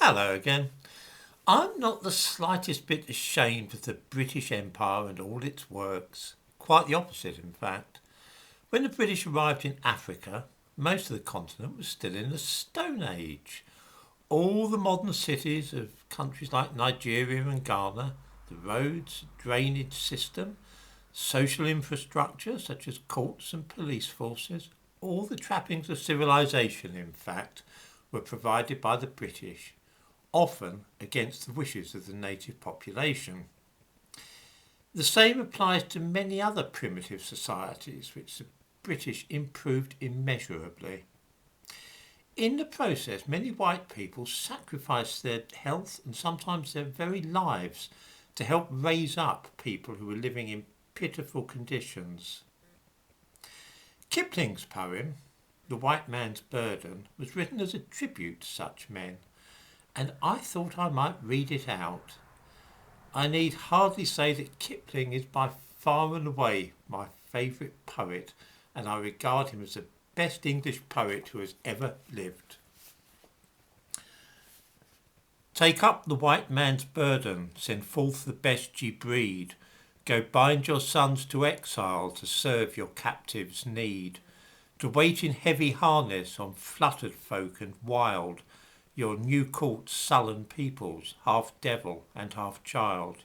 Hello again. I'm not the slightest bit ashamed of the British Empire and all its works. Quite the opposite, in fact. When the British arrived in Africa, most of the continent was still in the Stone Age. All the modern cities of countries like Nigeria and Ghana, the roads, drainage system, social infrastructure such as courts and police forces, all the trappings of civilization, in fact, were provided by the British, often against the wishes of the native population. The same applies to many other primitive societies which the British improved immeasurably. In the process, many white people sacrificed their health and sometimes their very lives to help raise up people who were living in pitiful conditions. Kipling's poem, The White Man's Burden, was written as a tribute to such men, and I thought I might read it out. I need hardly say that Kipling is by far and away my favourite poet, and I regard him as the best English poet who has ever lived. Take up the white man's burden, send forth the best ye breed. Go bind your sons to exile to serve your captives' need. To wait in heavy harness on fluttered folk and wild, your new caught sullen peoples, half devil and half child.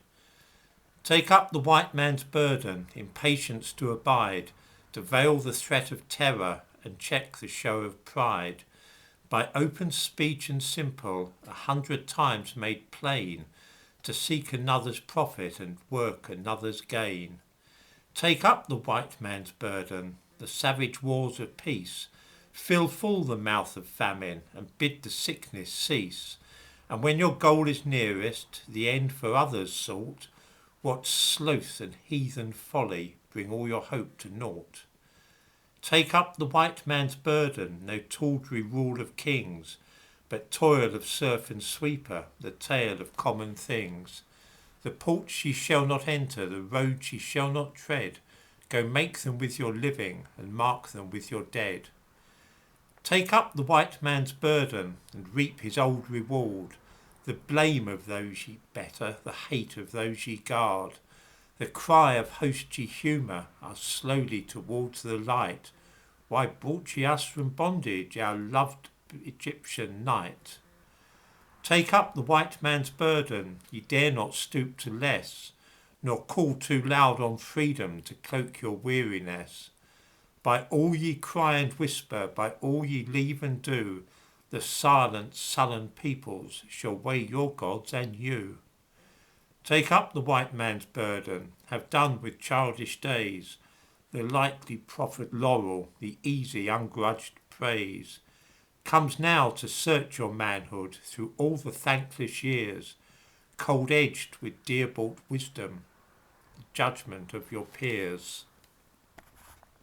Take up the white man's burden, in patience to abide, to veil the threat of terror and check the show of pride, by open speech and simple, 100 times made plain, to seek another's profit and work another's gain. Take up the white man's burden, the savage wars of peace, fill full the mouth of famine and bid the sickness cease. And when your goal is nearest, the end for others sought, what sloth and heathen folly bring all your hope to naught. Take up the white man's burden, no tawdry rule of kings, but toil of serf and sweeper, the tale of common things. The porch ye shall not enter, the road ye shall not tread, go make them with your living and mark them with your dead. Take up the white man's burden and reap his old reward, the blame of those ye better, the hate of those ye guard. The cry of host ye humour, us slowly towards the light. Why brought ye us from bondage, our loved Egyptian night? Take up the white man's burden, ye dare not stoop to less, nor call too loud on freedom to cloak your weariness. By all ye cry and whisper, by all ye leave and do, the silent, sullen peoples shall weigh your gods and you. Take up the white man's burden, have done with childish days, the lightly proffered laurel, the easy, ungrudged praise. Comes now to search your manhood through all the thankless years, cold-edged with dear-bought wisdom, the judgment of your peers.